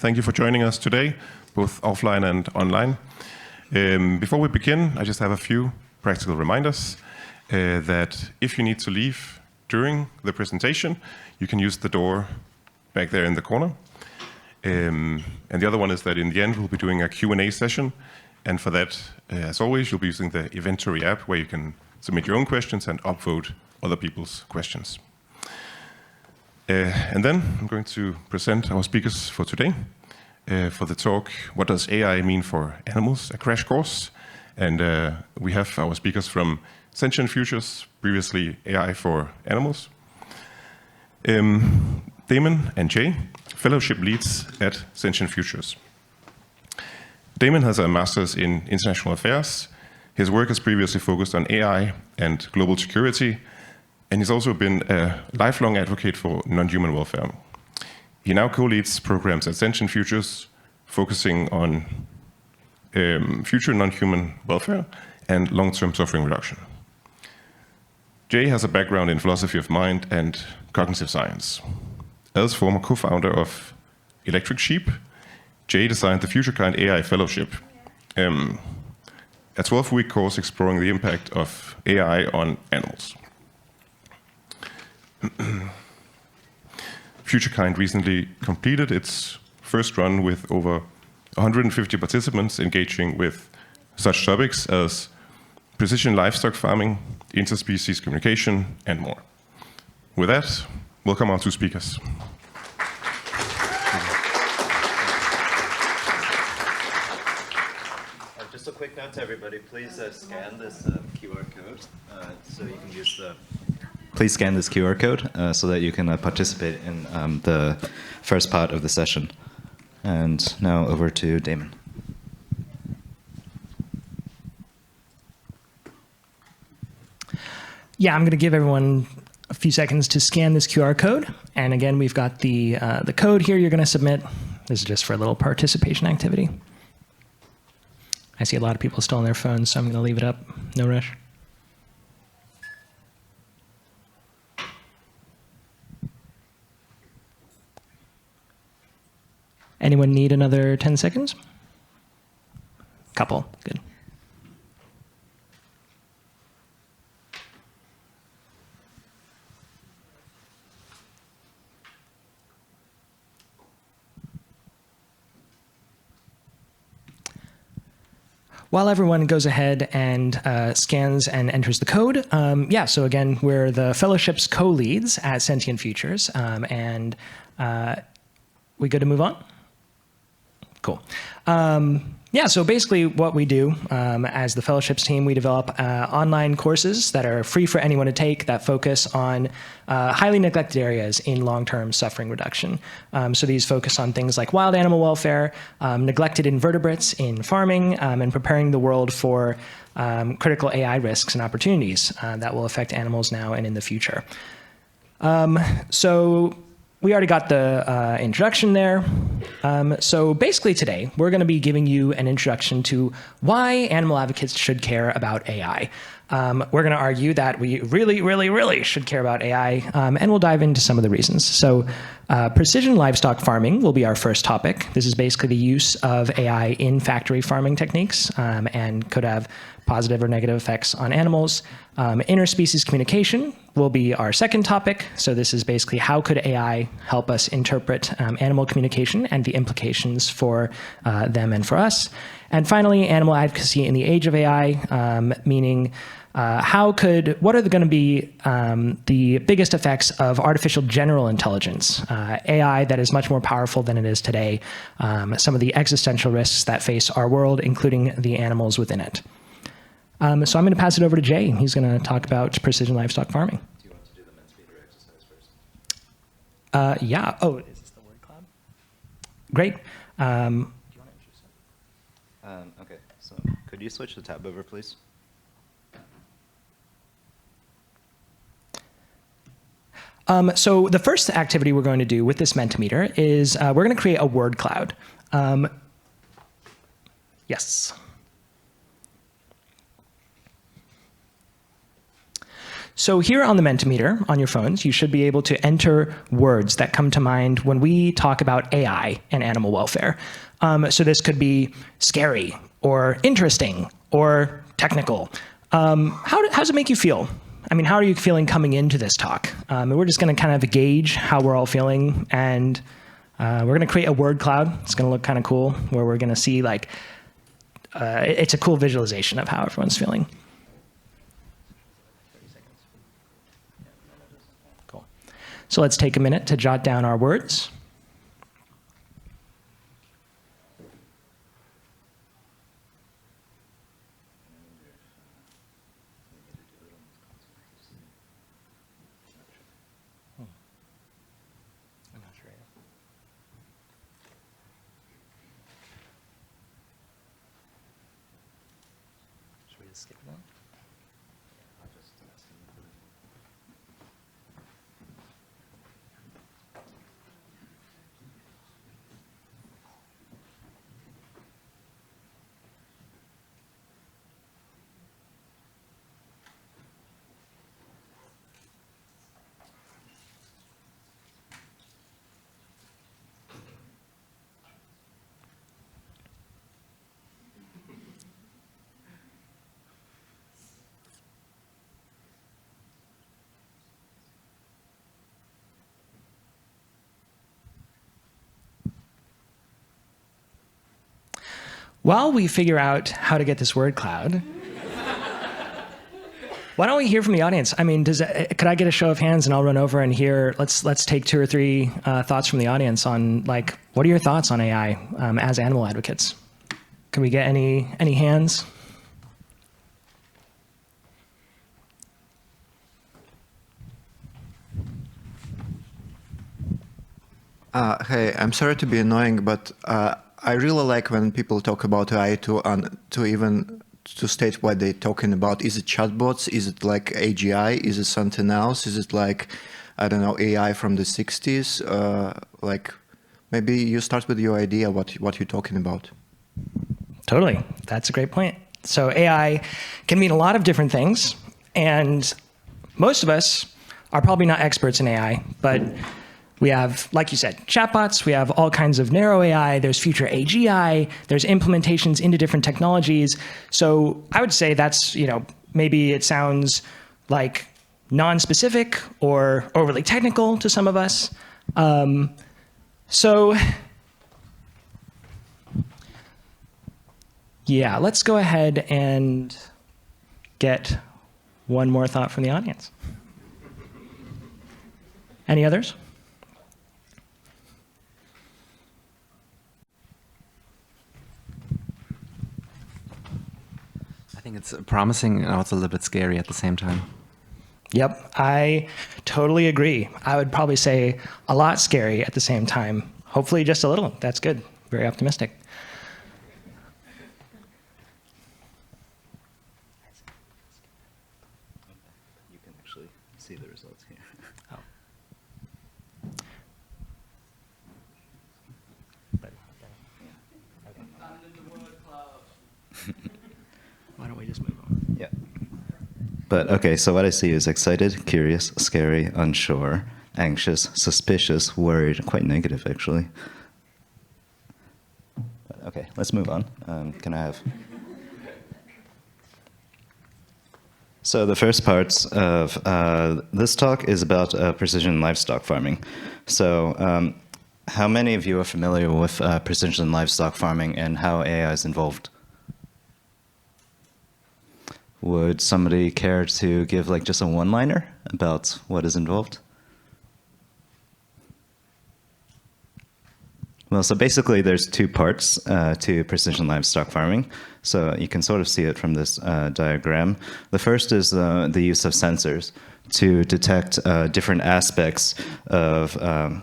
Thank you for joining us today, both offline and online. Before we begin, I just have a few practical reminders that if you need to leave during the presentation, you can use the door back there in the corner. And the other one is that in the end, we'll be doing a Q&A session. And for that, as always, you'll be using the Eventory app where you can submit your own questions and upvote other people's questions. And then I'm going to present our speakers for today. For the talk, What Does AI Mean for Animals? A crash course. And we have our speakers from Sentient Futures, previously AI for Animals. Damon and Jay, fellowship leads at Sentient Futures. Damon has a master's in international affairs. His work has previously focused on AI and global security, and he's also been a lifelong advocate for non-human welfare. He now co-leads programs at Sentient Futures, focusing on future non-human welfare and long-term suffering reduction. Jay has a background in philosophy of mind and cognitive science. As former co-founder of Electric Sheep, Jay designed the FutureKind AI Fellowship, a 12-week course exploring the impact of AI on animals. FutureKind recently completed its first run with over 150 participants engaging with such topics as precision livestock farming, interspecies communication, and more. With that, welcome our two speakers. Just a quick note to everybody, please scan this QR code so you can use the... Please scan this QR code so that you can participate in the first part of the session. And now over to Damon. Yeah, I'm going to give everyone a few seconds to scan this QR code. And again, we've got the code here you're going to submit. This is just for a little participation activity. I see a lot of people still on their phones, so I'm going to leave it up. No rush. Anyone need another 10 seconds? Couple, good. While everyone goes ahead and scans and enters the code, so again, we're the fellowship's co-leads at Sentient Futures, and we good to move on? Cool. So basically what we do as the fellowships team, we develop online courses that are free for anyone to take that focus on highly neglected areas in long-term suffering reduction. So these focus on things like wild animal welfare, neglected invertebrates in farming, and preparing the world for critical AI risks and opportunities that will affect animals now and in the future. So we already got the introduction there. So basically today, we're going to be giving you an introduction to why animal advocates should care about AI. We're going to argue that we really, really, really should care about AI, and we'll dive into some of the reasons. So precision livestock farming will be our first topic. This is basically the use of AI in factory farming techniques and could have positive or negative effects on animals. Interspecies communication will be our second topic. So this is basically how could AI help us interpret animal communication and the implications for them and for us. And finally, animal advocacy in the age of AI, meaning what are going to be the biggest effects of artificial general intelligence, AI that is much more powerful than it is today, some of the existential risks that face our world, including the animals within it. So I'm going to pass it over to Jay. He's going to talk about precision livestock farming. Do you want to do the men's meter exercise first? Yeah. Oh, is this the word cloud? Great. Do you want to introduce it? Okay, so could you switch the tab over, please? So the first activity we're going to do with this Mentimeter is we're going to create a word cloud. Yes. So here on the Mentimeter on your phones, you should be able to enter words that come to mind when we talk about AI and animal welfare. So this could be scary or interesting or technical. How does it make you feel? I mean, how are you feeling coming into this talk? We're just going to kind of gauge how we're all feeling, and we're going to create a word cloud. It's going to look kind of cool, where we're going to see like, it's a cool visualization of how everyone's feeling. Cool. So let's take a minute to jot down our words. Skip that. While we figure out how to get this word cloud, why don't we hear from the audience? I mean, could I get a show of hands and I'll run over and hear, let's take 2 or 3 thoughts from the audience on, like, what are your thoughts on AI as animal advocates? Can we get any hands? Hey, I'm sorry to be annoying, but I really like when people talk about AI to state what they're talking about. Is it chatbots? Is it like AGI? Is it something else? Is it like, I don't know, AI from the 60s? Like, maybe you start with your idea what you're talking about. Totally. That's a great point. So AI can mean a lot of different things, and most of us are probably not experts in AI, but we have, like you said, chatbots, we have all kinds of narrow AI, there's future AGI, there's implementations into different technologies. So I would say that's, maybe it sounds like non-specific or overly technical to some of us. Yeah, let's go ahead and get one more thought from the audience. Any others? I think it's promising and also a little bit scary at the same time. Yep, I totally agree. I would probably say a lot scary at the same time. Hopefully just a little. That's good. Very optimistic. You can actually see the results here. Oh. Why don't we just move on? Yeah. But okay, so what I see is excited, curious, scary, unsure, anxious, suspicious, worried, quite negative actually. But okay, let's move on. Can I have... So the first part of this talk is about precision livestock farming. So how many of you are familiar with precision livestock farming and how AI is involved? Would somebody care to give like just a one-liner about what is involved? Well, so basically there's 2 parts to precision livestock farming. So you can sort of see it from this diagram. The first is the use of sensors to detect different aspects of,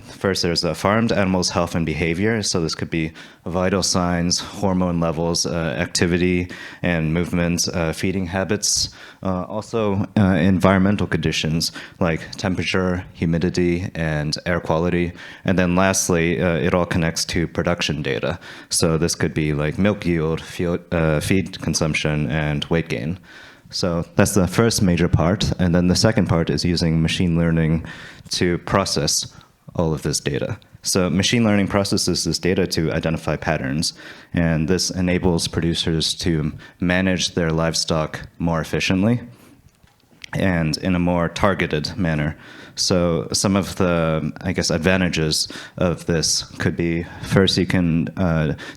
first there's farmed animals' health and behavior. So this could be vital signs, hormone levels, activity and movement, feeding habits, also environmental conditions like temperature, humidity, and air quality. And then lastly, it all connects to production data. So this could be like milk yield, feed consumption, and weight gain. So that's the first major part. And then the second part is using machine learning to process all of this data. So machine learning processes this data to identify patterns, and this enables producers to manage their livestock more efficiently and in a more targeted manner. So some of the, I guess, advantages of this could be, first, you can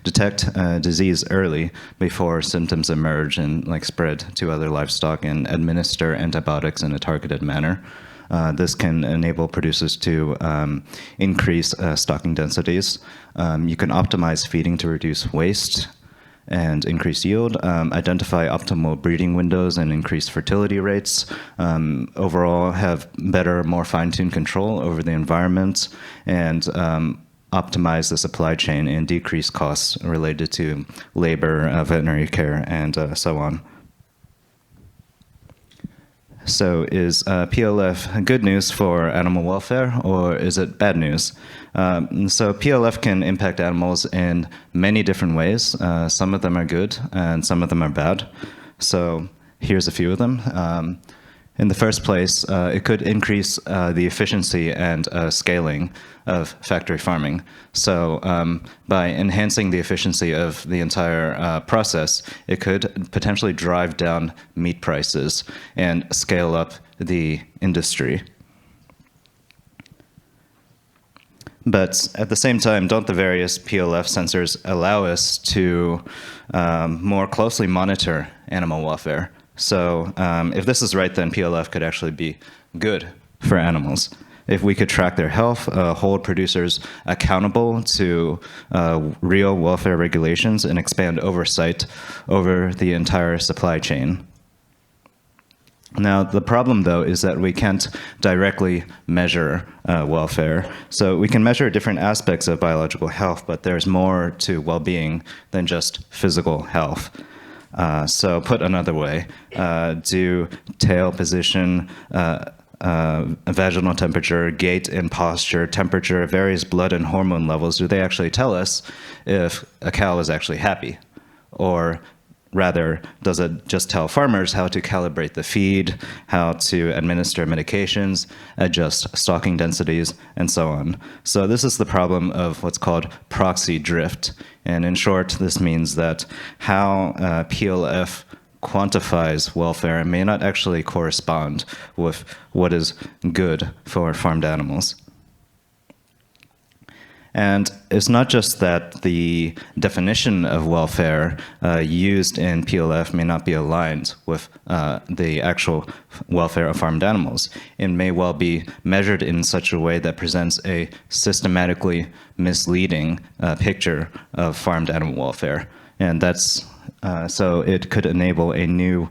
detect disease early before symptoms emerge and like spread to other livestock, and administer antibiotics in a targeted manner. This can enable producers to increase stocking densities. You can optimize feeding to reduce waste and increase yield, identify optimal breeding windows and increase fertility rates, overall have better, more fine-tuned control over the environment, and optimize the supply chain and decrease costs related to labor, veterinary care, and so on. So is PLF good news for animal welfare, or is it bad news? So PLF can impact animals in many different ways. Some of them are good, and some of them are bad. So here's a few of them. In the first place, it could increase the efficiency and scaling of factory farming. So by enhancing the efficiency of the entire process, it could potentially drive down meat prices and scale up the industry. But at the same time, don't the various PLF sensors allow us to more closely monitor animal welfare? So if this is right, then PLF could actually be good for animals. If we could track their health, hold producers accountable to real welfare regulations, and expand oversight over the entire supply chain. Now, the problem, though, is that we can't directly measure welfare. So we can measure different aspects of biological health, but there's more to well-being than just physical health. So put another way, do tail position, vaginal temperature, gait and posture, temperature, various blood and hormone levels, do they actually tell us if a cow is actually happy? Or rather, does it just tell farmers how to calibrate the feed, how to administer medications, adjust stocking densities, and so on? So this is the problem of what's called proxy drift. And in short, this means that how PLF quantifies welfare may not actually correspond with what is good for farmed animals. And it's not just that the definition of welfare used in PLF may not be aligned with the actual welfare of farmed animals. It may well be measured in such a way that presents a systematically misleading picture of farmed animal welfare. And that's so it could enable a new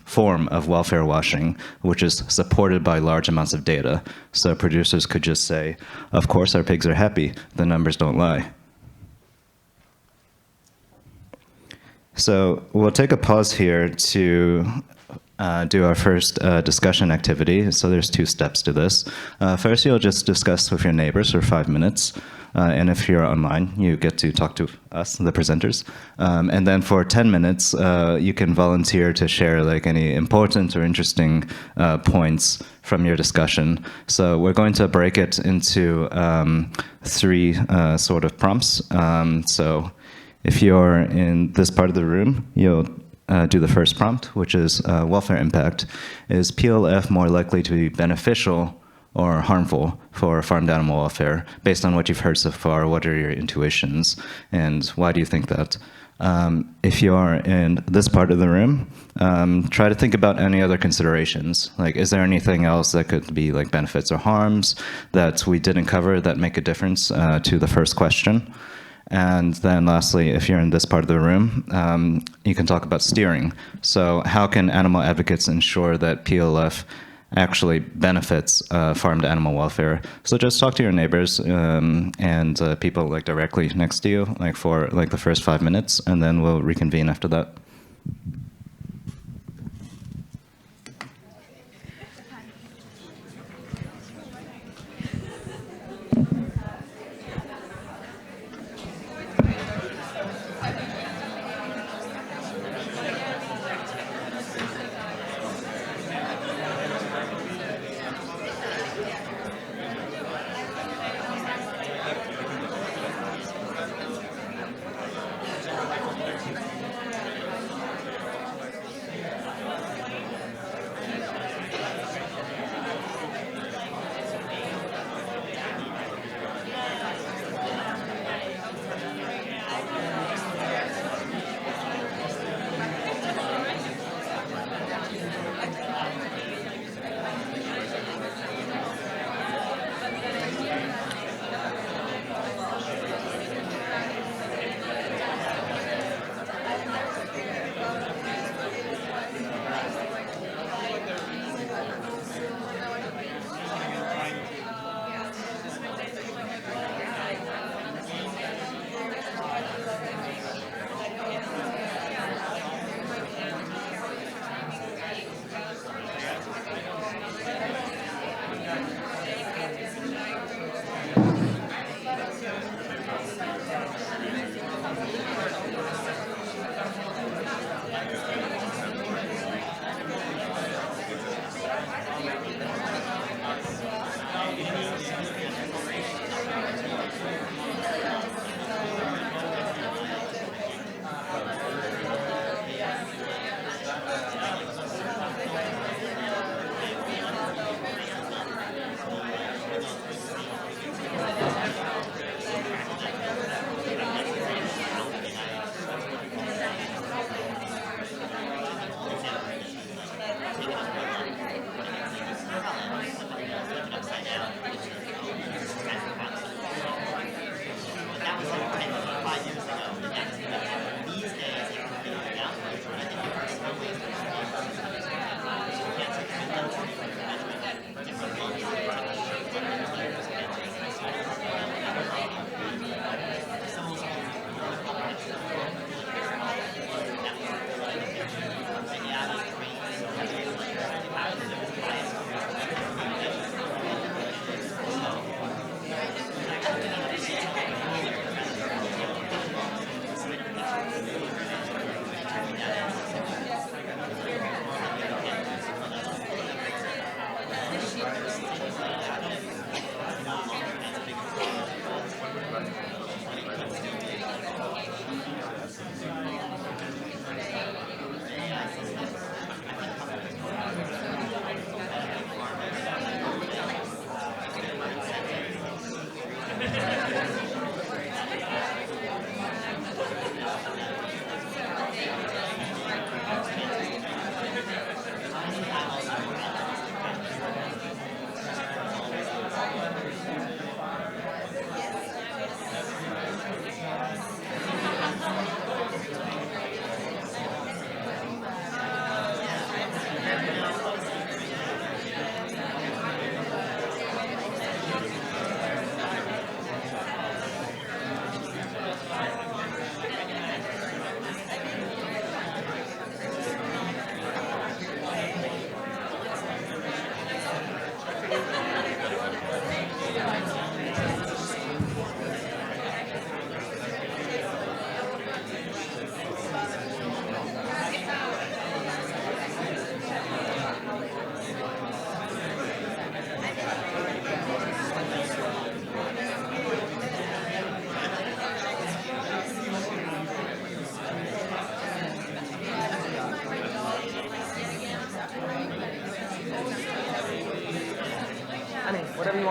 form of welfare washing, which is supported by large amounts of data. So producers could just say, of course, our pigs are happy. The numbers don't lie. So we'll take a pause here to do our first discussion activity. So there's 2 steps to this. First, you'll just discuss with your neighbors for 5 minutes. And if you're online, you get to talk to us, the presenters. And then for 10 minutes, you can volunteer to share like any important or interesting points from your discussion. So we're going to break it into 3 sort of prompts. So if you're in this part of the room, you'll do the first prompt, which is welfare impact. Is PLF more likely to be beneficial or harmful for farmed animal welfare? Based on what you've heard so far, what are your intuitions, and why do you think that? If you are in this part of the room, try to think about any other considerations. Like, is there anything else that could be like benefits or harms that we didn't cover that make a difference to the first question? And then lastly, if you're in this part of the room, you can talk about steering. So how can animal advocates ensure that PLF actually benefits farmed animal welfare? So just talk to your neighbors and people like directly next to you, like for like the first 5 minutes, and then we'll reconvene after that.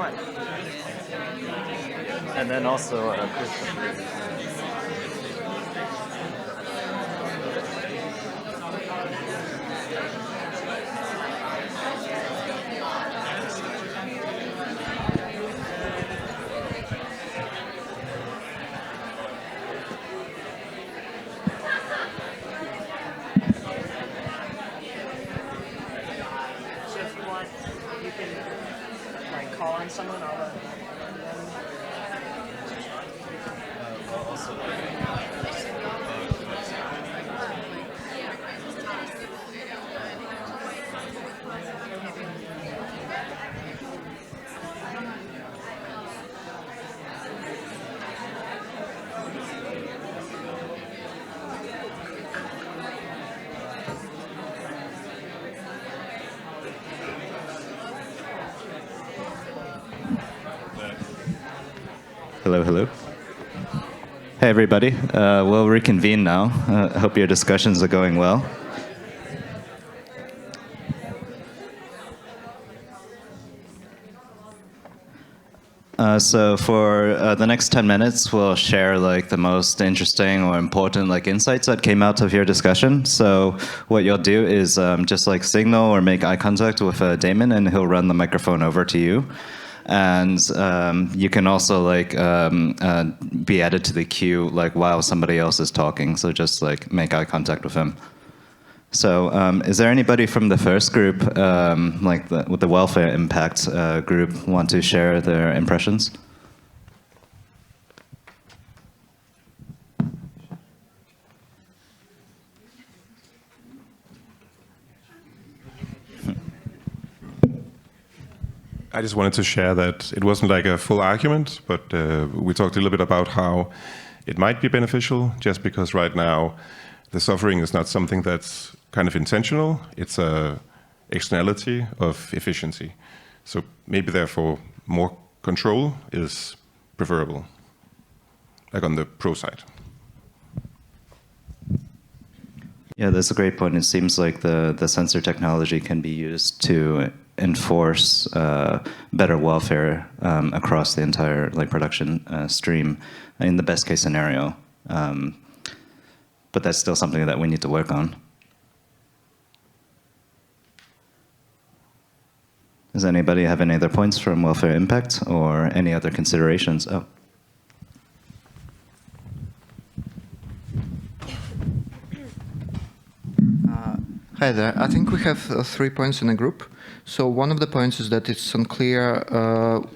on. And then also So if you want, you can like call on someone. Hello, hello. Hey, everybody. We'll reconvene now. I hope your discussions are going well. So for the next 10 minutes, we'll share like the most interesting or important like insights that came out of your discussion. So what you'll do is just like signal or make eye contact with Damon, and he'll run the microphone over to you. And you can also like be added to the queue like while somebody else is talking. So just like make eye contact with him. So is there anybody from the first group, like with the welfare impact group, want to share their impressions? I just wanted to share that it wasn't like a full argument, but we talked a little bit about how it might be beneficial, just because right now the suffering is not something that's kind of intentional. It's a externality of efficiency. So maybe therefore more control is preferable, like on the pro side. Yeah, that's a great point. It seems like the sensor technology can be used to enforce better welfare across the entire like production stream in the best case scenario. But that's still something that we need to work on. Does anybody have any other points from welfare impact or any other considerations? Oh. Hi there. I think we have 3 points in a group. So one of the points is that it's unclear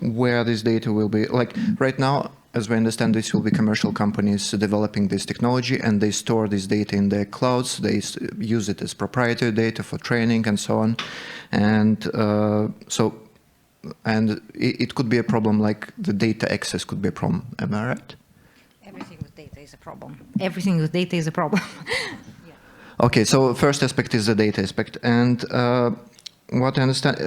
where this data will be. Like right now, as we understand, this will be commercial companies developing this technology, and they store this data in their clouds. They use it as proprietary data for training and so on. And it could be a problem, like the data access could be a problem. Am I right? Everything with data is a problem. Everything with data is a problem. Okay, so first aspect is the data aspect. And what I understand,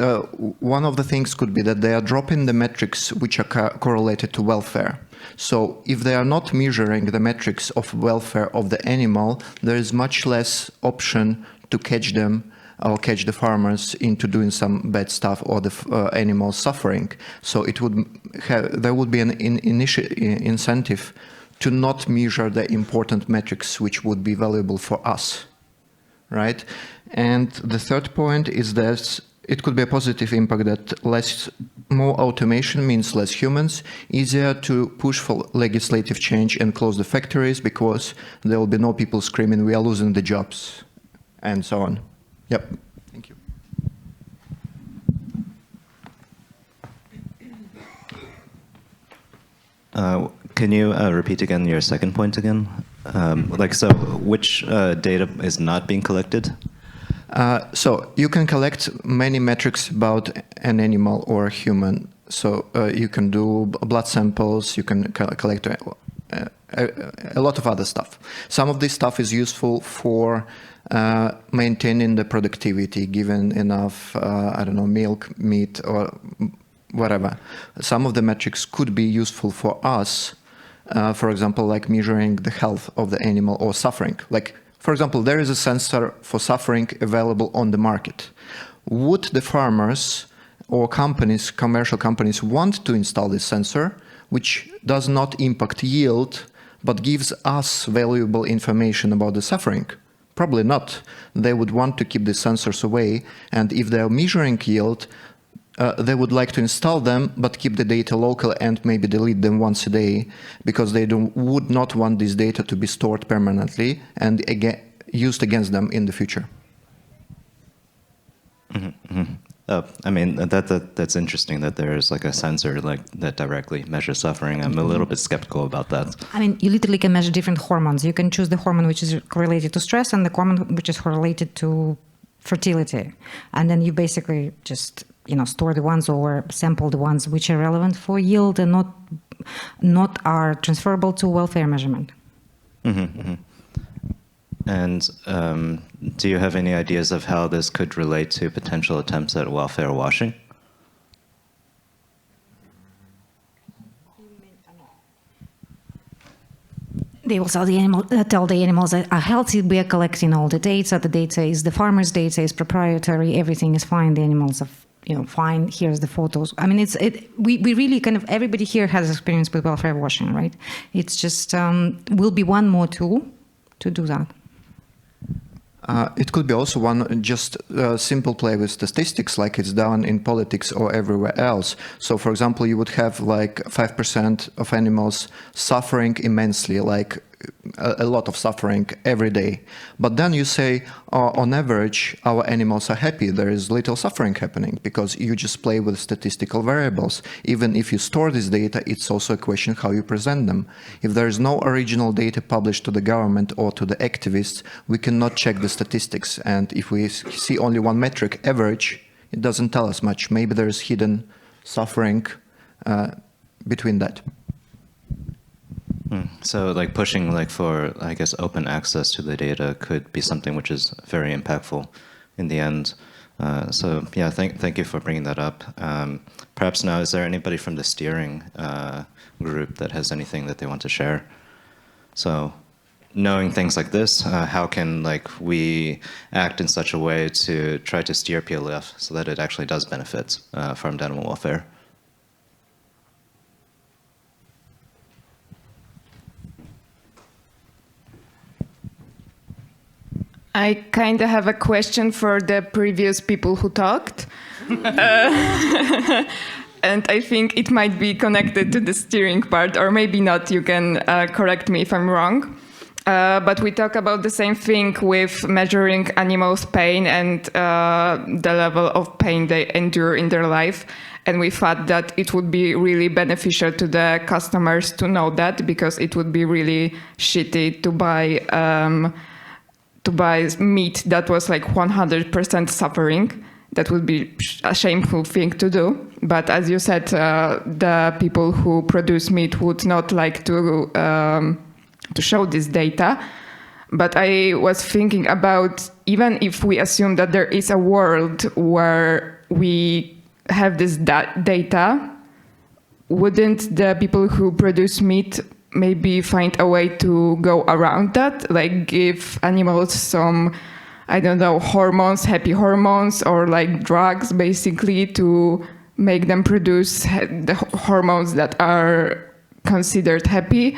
one of the things could be that they are dropping the metrics which are correlated to welfare. So if they are not measuring the metrics of welfare of the animal, there is much less option to catch them or catch the farmers into doing some bad stuff or the animal suffering. So it would there would be an incentive to not measure the important metrics which would be valuable for us. Right? And the third point is that it could be a positive impact that more automation means less humans, easier to push for legislative change and close the factories because there will be no people screaming, we are losing the jobs, and so on. Yep. Thank you. Can you repeat again your second point again? So which data is not being collected? So you can collect many metrics about an animal or a human. So you can do blood samples, you can collect a lot of other stuff. Some of this stuff is useful for maintaining the productivity, given enough, I don't know, milk, meat, or whatever. Some of the metrics could be useful for us. For example, like measuring the health of the animal or suffering. Like, for example, there is a sensor for suffering available on the market. Would the farmers or companies, commercial companies, want to install this sensor, which does not impact yield, but gives us valuable information about the suffering? Probably not. They would want to keep the sensors away, and if they're measuring yield, they would like to install them, but keep the data local and maybe delete them once a day, because they would not want this data to be stored permanently and used against them in the future. I mean, that's interesting that there is like a sensor like that directly measures suffering. I'm a little bit skeptical about that. I mean, you literally can measure different hormones. You can choose the hormone which is correlated to stress and the hormone which is correlated to fertility. And then you basically just, store the ones or sample the ones which are relevant for yield and not are transferable to welfare measurement. And do you have any ideas of how this could relate to potential attempts at welfare washing? They will tell the animals that are healthy. We are collecting all the data. The data is the farmer's data, is proprietary. Everything is fine. The animals are, fine. Here's the photos. I mean, we really kind of, everybody here has experience with welfare washing, right? It's just will be one more tool to do that. It could be also one just simple play with statistics, like it's done in politics or everywhere else. So, for example, you would have like 5% of animals suffering immensely, like a lot of suffering every day. But then you say, on average, our animals are happy. There is little suffering happening because you just play with statistical variables. Even if you store this data, it's also a question how you present them. If there is no original data published to the government or to the activists, we cannot check the statistics. And if we see only one metric, average, it doesn't tell us much. Maybe there is hidden suffering between that. So like pushing for, I guess, open access to the data could be something which is very impactful in the end. So yeah, thank you for bringing that up. Perhaps now, is there anybody from the steering group that has anything that they want to share? So knowing things like this, how can we act in such a way to try to steer PLF so that it actually does benefit farmed animal welfare? I kind of have a question for the previous people who talked. And I think it might be connected to the steering part, or maybe not. You can correct me if I'm wrong. But we talk about the same thing with measuring animals' pain and the level of pain they endure in their life. And we thought that it would be really beneficial to the customers to know that, because it would be really shitty to buy meat that was 100% suffering. That would be a shameful thing to do. But as you said, the people who produce meat would not like to show this data. But I was thinking about, even if we assume that there is a world where we have this data, wouldn't the people who produce meat maybe find a way to go around that, give animals some, I don't know, hormones, happy hormones, or drugs, basically, to make them produce the hormones that are considered happy,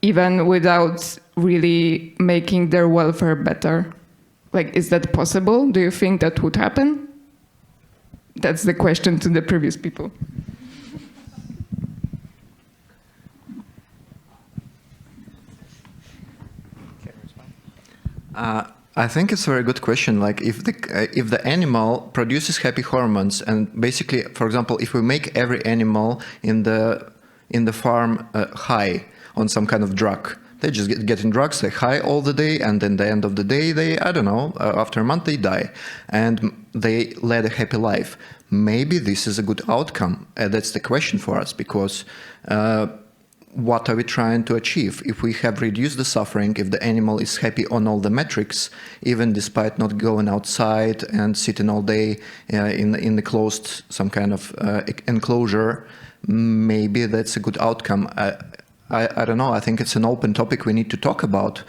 even without really making their welfare better? Is that possible? Do you think that would happen? That's the question to the previous people. I think it's a very good question. If the animal produces happy hormones, and basically, for example, if we make every animal in the farm high on some kind of drug, they just getting drugs, they're high all the day, and then the end of the day, they, I don't know, after a month they die, and they led a happy life. Maybe this is a good outcome. That's the question for us, because what are we trying to achieve? If we have reduced the suffering, if the animal is happy on all the metrics, even despite not going outside and sitting all day in the closed, some kind of enclosure, maybe that's a good outcome. I don't know. I think it's an open topic we need to talk about.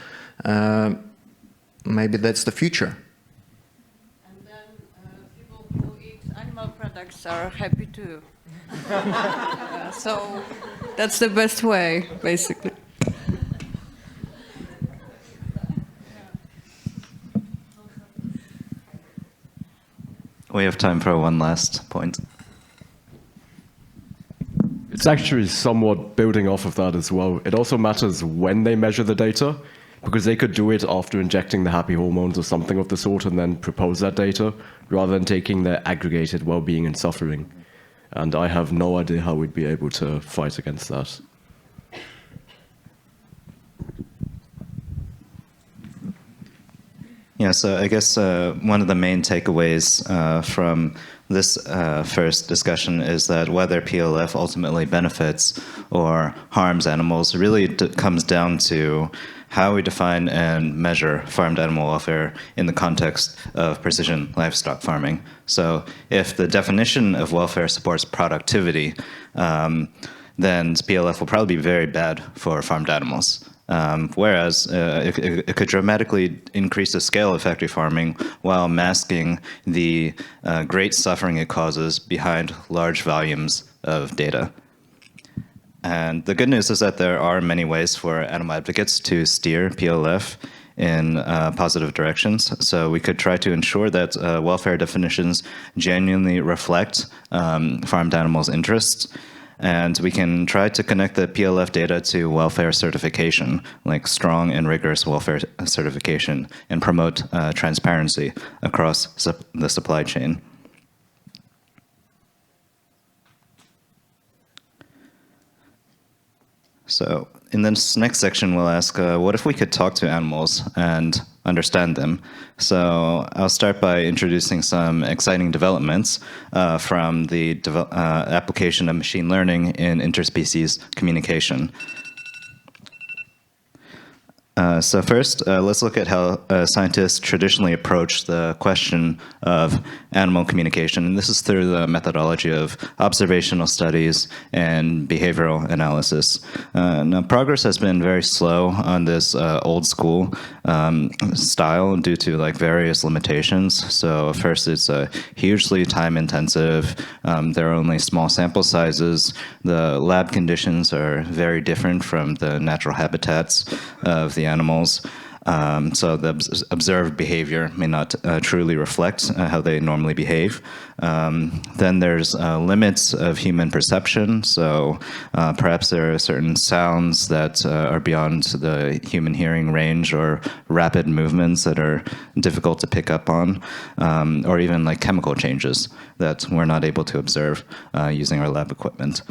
Maybe that's the future. And then people who eat animal products products are happy too. So that's the best way, basically. We have time for one last point. It's actually somewhat building off of that as well. It also matters when they measure the data, because they could do it after injecting the happy hormones or something of the sort and then propose that data, rather than taking their aggregated well-being and suffering. And I have no idea how we'd be able to fight against that. Yeah, so I guess one of the main takeaways from this first discussion is that whether PLF ultimately benefits or harms animals really comes down to how we define and measure farmed animal welfare in the context of precision livestock farming. So if the definition of welfare supports productivity, then PLF will probably be very bad for farmed animals. Whereas it could dramatically increase the scale of factory farming while masking the great suffering it causes behind large volumes of data. And the good news is that there are many ways for animal advocates to steer PLF in positive directions. So we could try to ensure that welfare definitions genuinely reflect farmed animals' interests. And we can try to connect the PLF data to welfare certification, like strong and rigorous welfare certification, and promote transparency across the supply chain. So in this next section, we'll ask, what if we could talk to animals and understand them? So I'll start by introducing some exciting developments from the application of machine learning in interspecies communication. So first, let's look at how scientists traditionally approach the question of animal communication. And this is through the methodology of observational studies and behavioral analysis. Now, progress has been very slow on this old school style due to various limitations. So first, it's hugely time intensive. There are only small sample sizes. The lab conditions are very different from the natural habitats of the animals. So the observed behavior may not truly reflect how they normally behave. Then there's limits of human perception. So perhaps there are certain sounds that are beyond the human hearing range, or rapid movements that are difficult to pick up on, or even chemical changes that we're not able to observe using our lab equipment.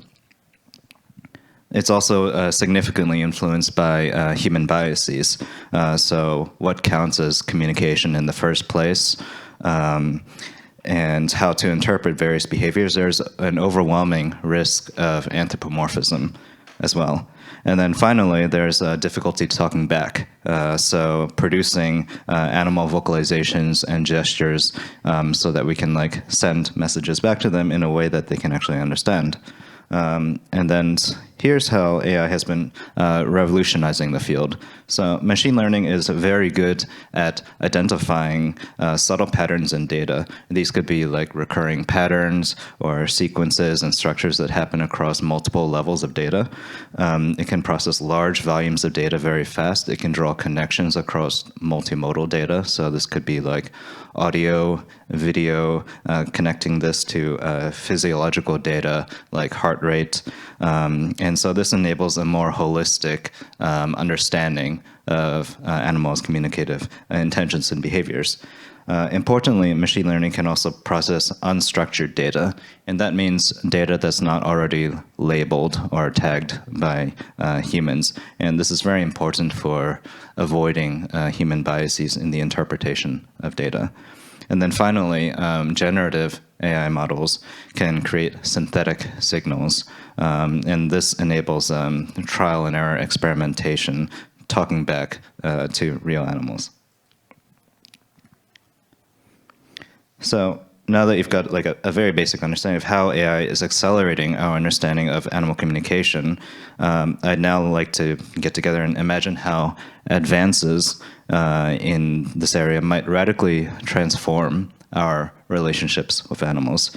It's also significantly influenced by human biases. So what counts as communication in the first place, and how to interpret various behaviors. There's an overwhelming risk of anthropomorphism as well. And then finally, there's difficulty talking back. So producing animal vocalizations and gestures so that we can send messages back to them in a way that they can actually understand. And then here's how AI has been revolutionizing the field. So machine learning is very good at identifying subtle patterns in data. These could be recurring patterns or sequences and structures that happen across multiple levels of data. It can process large volumes of data very fast. It can draw connections across multimodal data. So this could be audio, video, connecting this to physiological data like heart rate. And so this enables a more holistic understanding of animals' communicative intentions and behaviors. Importantly, machine learning can also process unstructured data, and that means data that's not already labeled or tagged by humans. And this is very important for avoiding human biases in the interpretation of data. And then finally, generative AI models can create synthetic signals, and this enables trial and error experimentation, talking back to real animals. So now that you've got a very basic understanding of how AI is accelerating our understanding of animal communication, I'd now like to get together and imagine how advances in this area might radically transform our relationships with animals.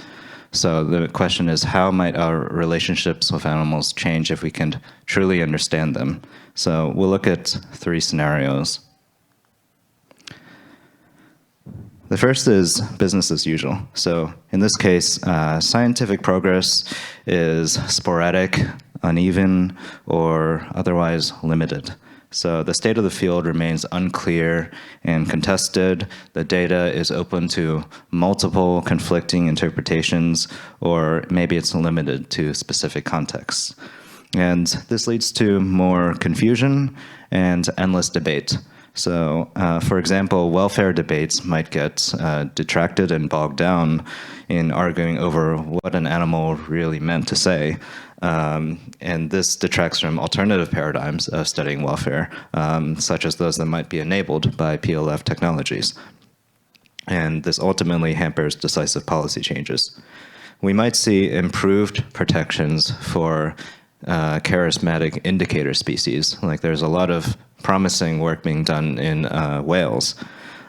So the question is, how might our relationships with animals change if we can truly understand them? So we'll look at 3 scenarios. The first is business as usual. So in this case, scientific progress is sporadic, uneven, or otherwise limited. So the state of the field remains unclear and contested. The data is open to multiple conflicting interpretations, or maybe it's limited to specific contexts. And this leads to more confusion and endless debate. So, for example, welfare debates might get detracted and bogged down in arguing over what an animal really meant to say. And this detracts from alternative paradigms of studying welfare, such as those that might be enabled by PLF technologies. And this ultimately hampers decisive policy changes. We might see improved protections for charismatic indicator species. Like there's a lot of promising work being done in whales.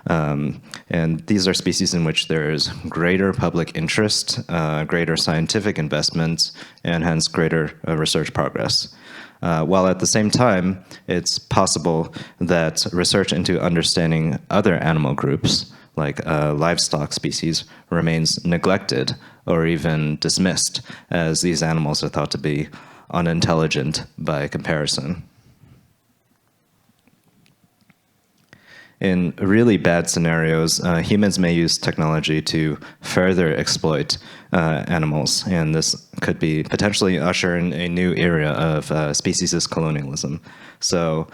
And these are species in which there is greater public interest, greater scientific investment, and hence greater research progress. While at the same time, it's possible that research into understanding other animal groups, like livestock species, remains neglected or even dismissed, as these animals are thought to be unintelligent by comparison. In really bad scenarios, humans may use technology to further exploit animals, and this could be potentially usher in a new era of speciesist colonialism. So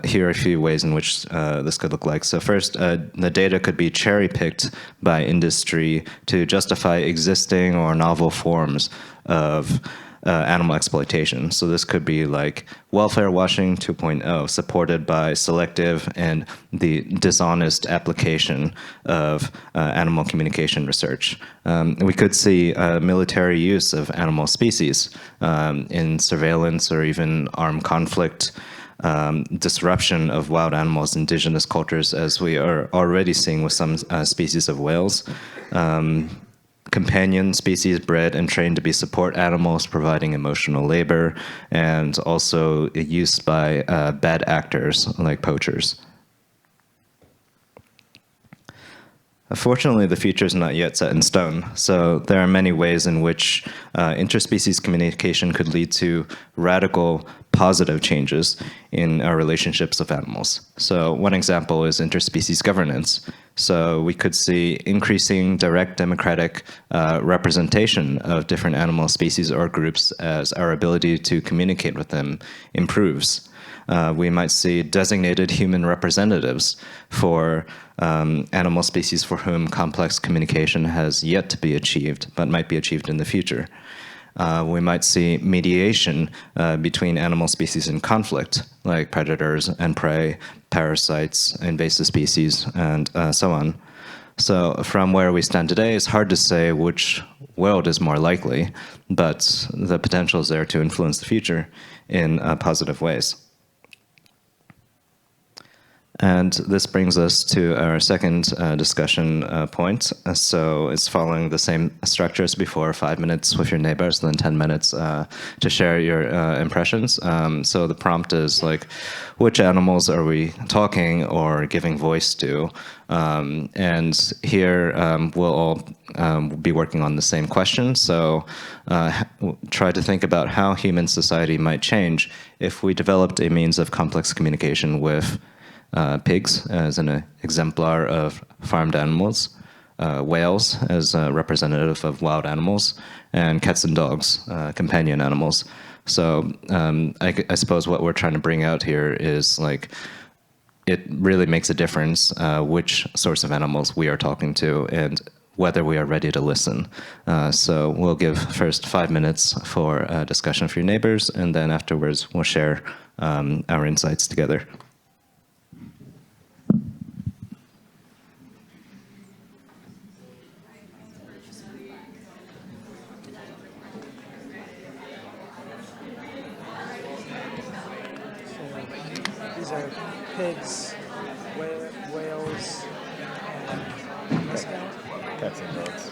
here are a few ways in which this could look like. So first, the data could be cherry-picked by industry to justify existing or novel forms of animal exploitation. So this could be like welfare washing 2.0, supported by selective and the dishonest application of animal communication research. We could see military use of animal species in surveillance or even armed conflict, disruption of wild animals, indigenous cultures, as we are already seeing with some species of whales. Companion species bred and trained to be support animals, providing emotional labor, and also used by bad actors like poachers. Fortunately, the future is not yet set in stone, so there are many ways in which interspecies communication could lead to radical positive changes in our relationships with animals. So one example is interspecies governance. So we could see increasing direct democratic representation of different animal species or groups as our ability to communicate with them improves. We might see designated human representatives for animal species for whom complex communication has yet to be achieved, but might be achieved in the future. We might see mediation between animal species in conflict, like predators and prey, parasites, invasive species, and so on. So from where we stand today, it's hard to say which world is more likely, but the potential is there to influence the future in positive ways. And this brings us to our second discussion point. So it's following the same structure as before, 5 minutes with your neighbors, then 10 minutes to share your impressions. So the prompt is like, which animals are we talking or giving voice to? And here we'll all be working on the same question. So try to think about how human society might change if we developed a means of complex communication with pigs as an exemplar of farmed animals, whales as a representative of wild animals, and cats and dogs, companion animals. So I suppose what we're trying to bring out here is like, it really makes a difference which sorts of animals we are talking to and whether we are ready to listen. So we'll give first 5 minutes for discussion for your neighbors, and then afterwards we'll share our insights together. These are pigs, whales, and Cats and dogs.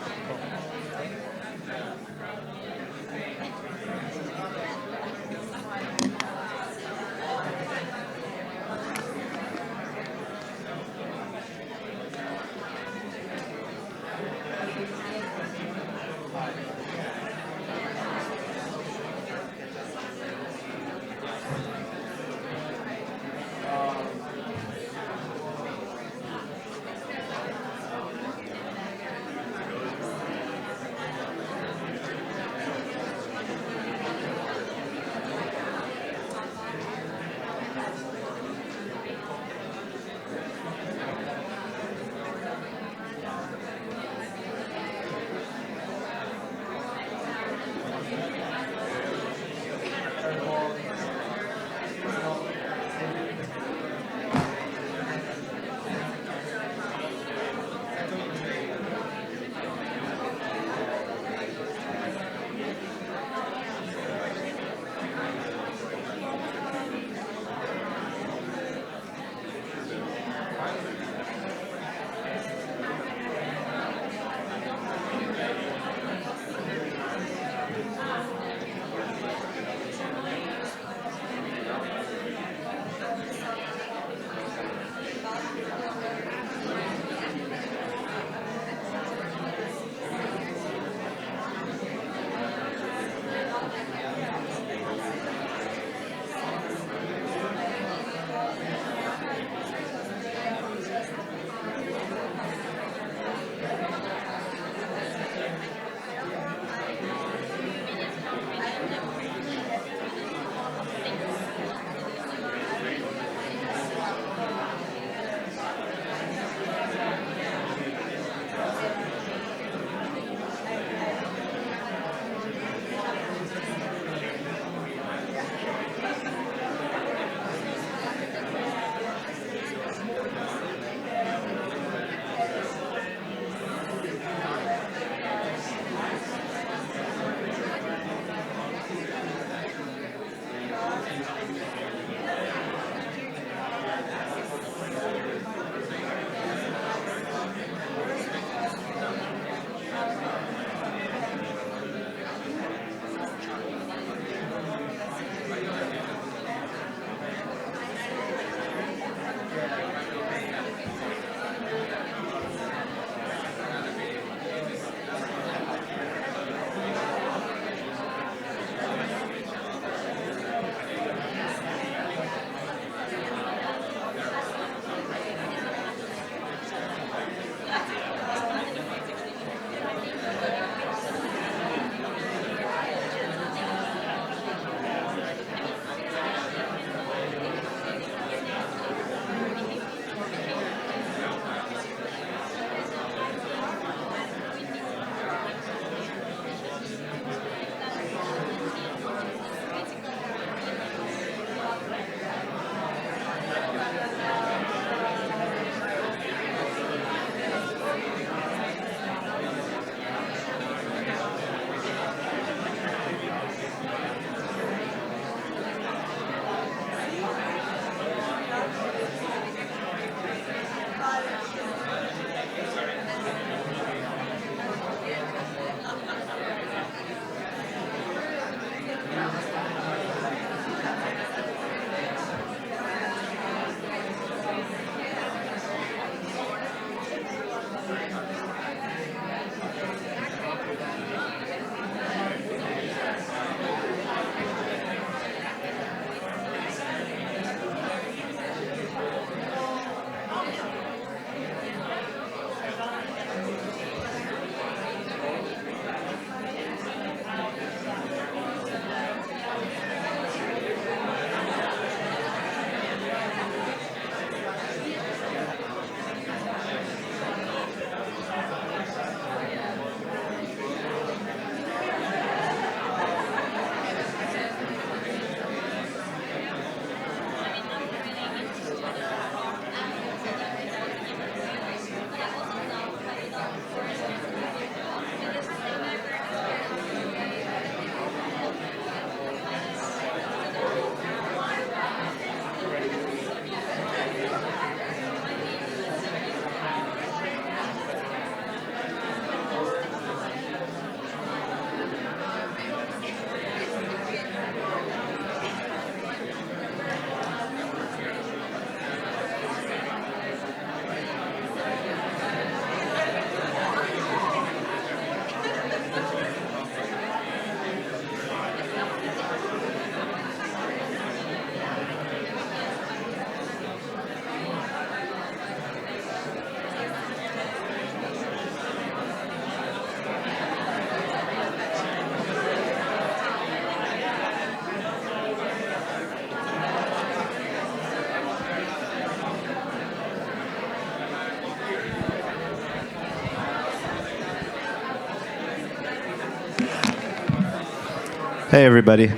Hey, everybody.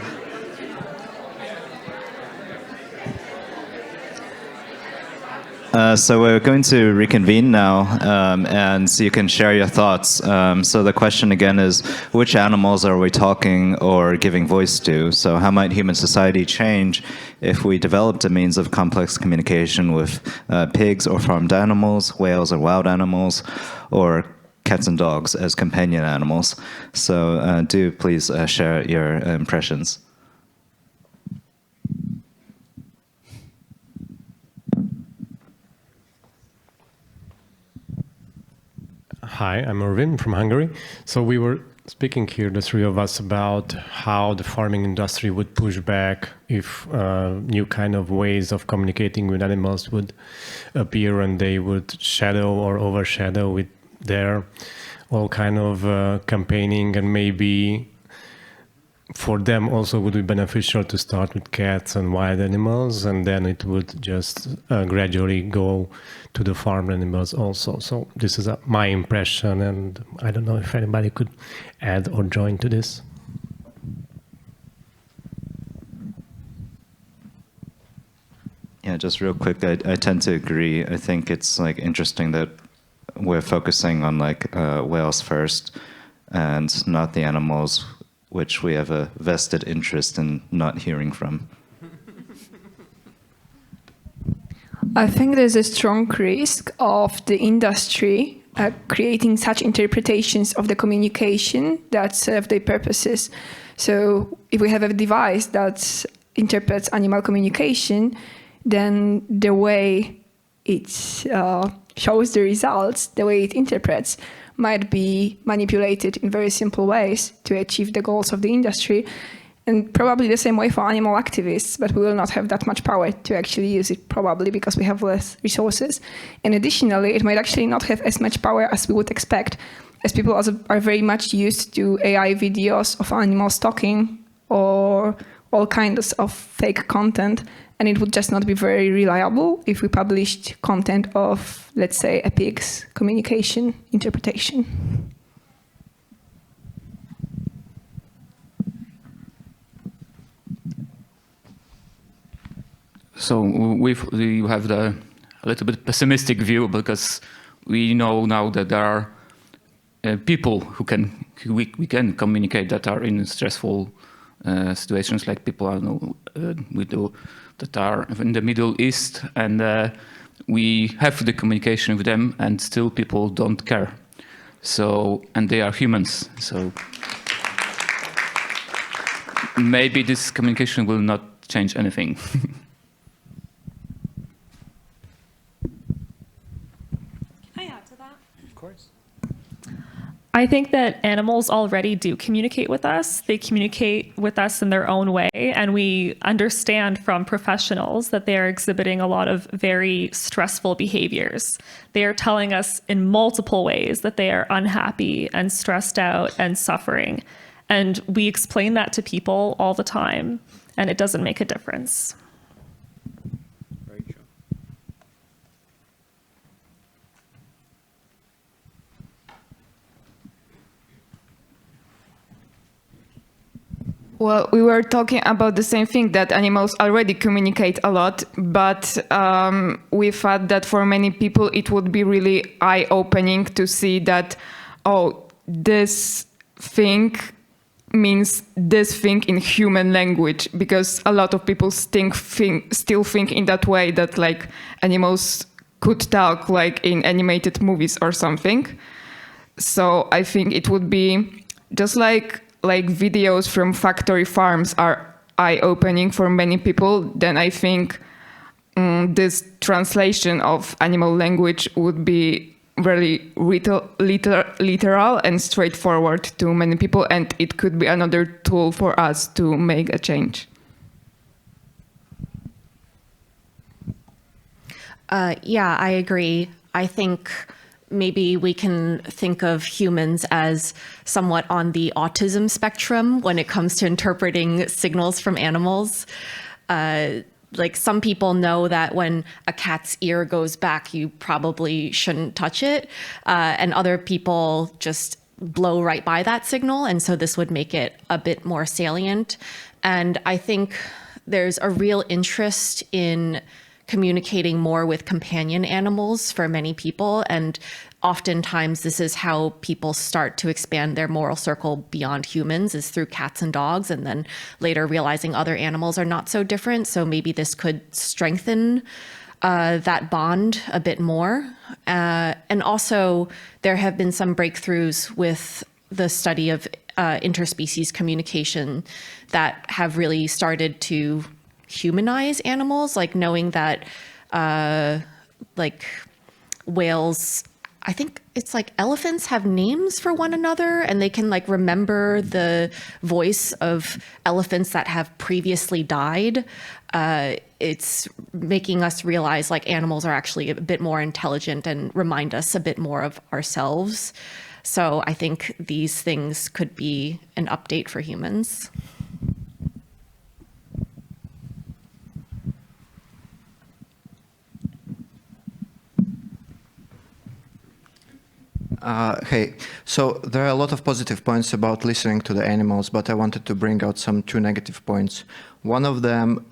So we're going to reconvene now, and so you can share your thoughts. So the question again is, which animals are we talking or giving voice to? So how might human society change if we developed a means of complex communication with pigs or farmed animals, whales or wild animals, or cats and dogs as companion animals? So do please share your impressions. Hi, I'm Erwin from Hungary. So we were speaking here, the three of us, about how the farming industry would push back if new kind of ways of communicating with animals would appear, and they would shadow or overshadow with their all kind of campaigning, and maybe for them also would be beneficial to start with cats and wild animals, and then it would just gradually go to the farmed animals also. So this is my impression, and I don't know if anybody could add or join to this. Yeah, just real quick, I tend to agree. I think it's like interesting that we're focusing on like whales first and not the animals which we have a vested interest in not hearing from. I think there's a strong risk of the industry creating such interpretations of the communication that serve their purposes. So if we have a device that interprets animal communication, then the way it shows the results, the way it interprets, might be manipulated in very simple ways to achieve the goals of the industry. And probably the same way for animal activists, but we will not have that much power to actually use it, probably because we have less resources. And additionally, it might actually not have as much power as we would expect, as people are very much used to AI videos of animals talking or all kinds of fake content. And it would just not be very reliable if we published content of, let's say, a pig's communication interpretation. So we have a little bit pessimistic view, because we know now that there are people we can communicate that are in stressful situations, like people I know that are in the Middle East, and we have the communication with them, and still people don't care. So, and they are humans. So maybe this communication will not change anything. I think that animals already do communicate with us. They communicate with us in their own way, and we understand from professionals that they are exhibiting a lot of very stressful behaviors. They are telling us in multiple ways that they are unhappy and stressed out and suffering. And we explain that to people all the time, and it doesn't make a difference. Well, we were talking about the same thing, that animals already communicate a lot, but we thought that for many people it would be really eye-opening to see that, oh, this thing means this thing in human language, because a lot of people still think in that way, that like animals could talk like in animated movies or something. So I think it would be just like videos from factory farms are eye-opening for many people, then I think this translation of animal language would be very literal and straightforward to many people, and it could be another tool for us to make a change. Yeah, I agree. I think maybe we can think of humans as somewhat on the autism spectrum when it comes to interpreting signals from animals. Like some people know that when a cat's ear goes back, you probably shouldn't touch it. And other people just blow right by that signal. And so this would make it a bit more salient. And I think there's a real interest in communicating more with companion animals for many people. And oftentimes this is how people start to expand their moral circle beyond humans, is through cats and dogs, and then later realizing other animals are not so different. So maybe this could strengthen that bond a bit more. And also there have been some breakthroughs with the study of interspecies communication that have really started to humanize animals, like knowing that like whales, I think it's like elephants have names for one another, and they can like remember the voice of elephants that have previously died. It's making us realize like animals are actually a bit more intelligent and remind us a bit more of ourselves. So I think these things could be an update for humans. Hey, so there are a lot of positive points about listening to the animals, but I wanted to bring out some 2 negative points. One of them,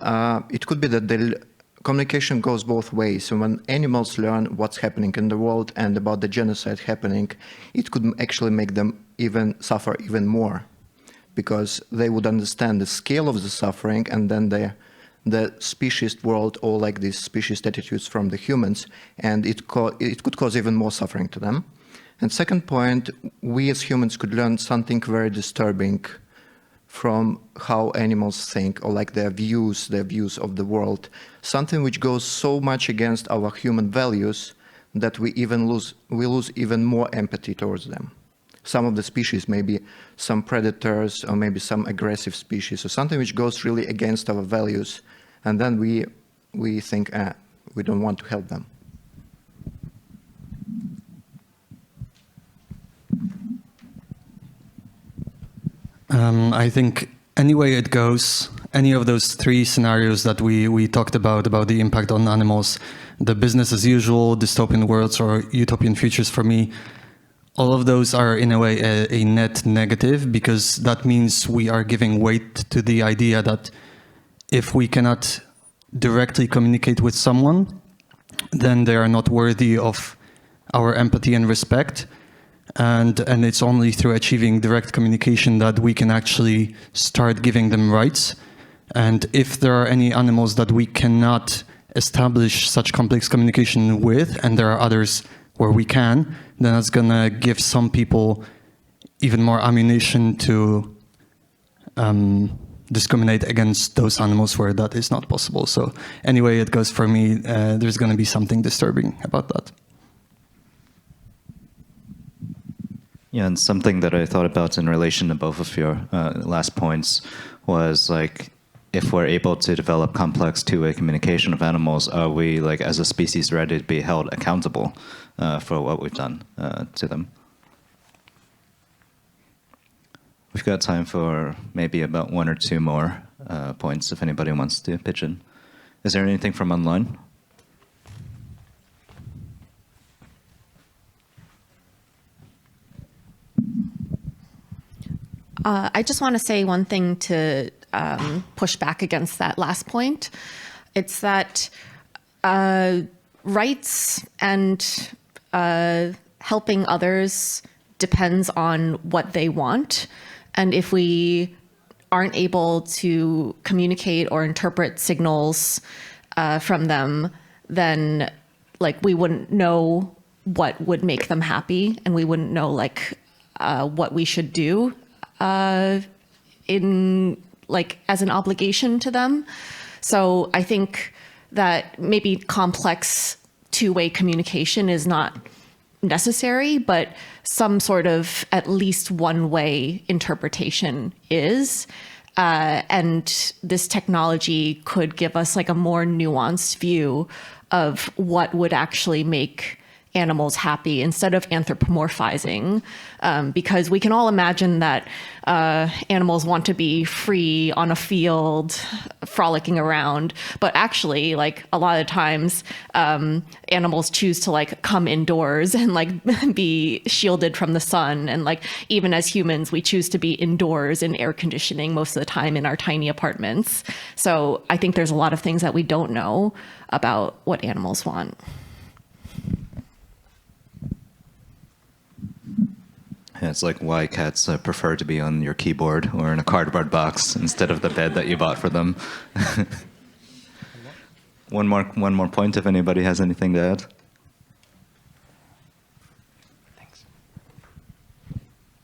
it could be that the communication goes both ways. So when animals learn what's happening in the world and about the genocide happening, it could actually make them even suffer even more, because they would understand the scale of the suffering, and then the speciesist world, or like these speciesist attitudes from the humans, and it could cause even more suffering to them. And second point, we as humans could learn something very disturbing from how animals think, or like their views of the world. Something which goes so much against our human values that we lose even more empathy towards them. Some of the species, maybe some predators, or maybe some aggressive species, or something which goes really against our values, and then we think, we don't want to help them. I think any way it goes, any of those 3 scenarios that we talked about the impact on animals, the business as usual, dystopian worlds, or utopian futures, for me, all of those are in a way a net negative, because that means we are giving weight to the idea that if we cannot directly communicate with someone, then they are not worthy of our empathy and respect. And it's only through achieving direct communication that we can actually start giving them rights. And if there are any animals that we cannot establish such complex communication with, and there are others where we can, then it's gonna give some people even more ammunition to discriminate against those animals where that is not possible. So anyway it goes, for me, there's gonna be something disturbing about that. Yeah, and something that I thought about in relation to both of your last points was like, if we're able to develop complex two-way communication of animals, are we, like, as a species, ready to be held accountable for what we've done to them? We've got time for maybe about 1 or 2 more points if anybody wants to pitch in. Is there anything from online? I just want to say one thing to push back against that last point. It's that rights and helping others depends on what they want. And if we aren't able to communicate or interpret signals from them, then like we wouldn't know what would make them happy, and we wouldn't know like what we should do in like as an obligation to them. So I think that maybe complex two-way communication is not necessary, but some sort of at least one-way interpretation is. And this technology could give us like a more nuanced view of what would actually make animals happy instead of anthropomorphizing, because we can all imagine that animals want to be free on a field, frolicking around, but actually, like, a lot of times, animals choose to like come indoors and like be shielded from the sun, and like even as humans, we choose to be indoors in air conditioning most of the time in our tiny apartments. So I think there's a lot of things that we don't know about what animals want. Yeah, it's like why cats prefer to be on your keyboard or in a cardboard box instead of the bed that you bought for them. One more point if anybody has anything to add.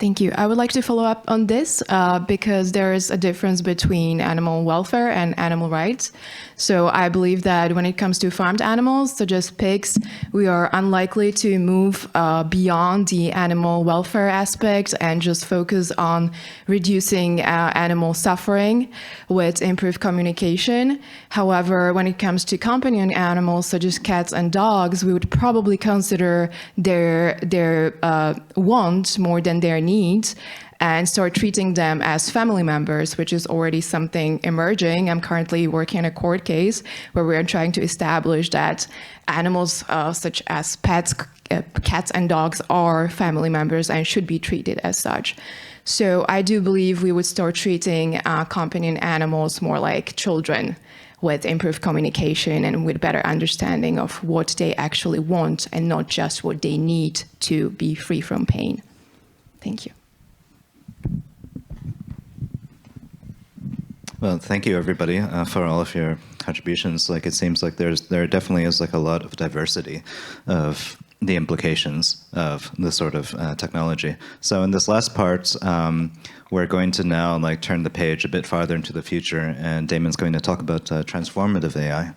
Thank you. I would like to follow up on this because there is a difference between animal welfare and animal rights. So I believe that when it comes to farmed animals, such as pigs, we are unlikely to move beyond the animal welfare aspect and just focus on reducing animal suffering with improved communication. However, when it comes to companion animals, such as cats and dogs, we would probably consider their wants more than their needs and start treating them as family members, which is already something emerging. I'm currently working on a court case where we're trying to establish that animals such as pets, cats and dogs are family members and should be treated as such. So I do believe we would start treating companion animals more like children, with improved communication and with better understanding of what they actually want and not just what they need to be free from pain. Thank you. Well, thank you everybody for all of your contributions. Like, it seems like there definitely is like a lot of diversity of the implications of this sort of technology. So in this last part, we're going to now like turn the page a bit farther into the future, and Damon's going to talk about transformative AI.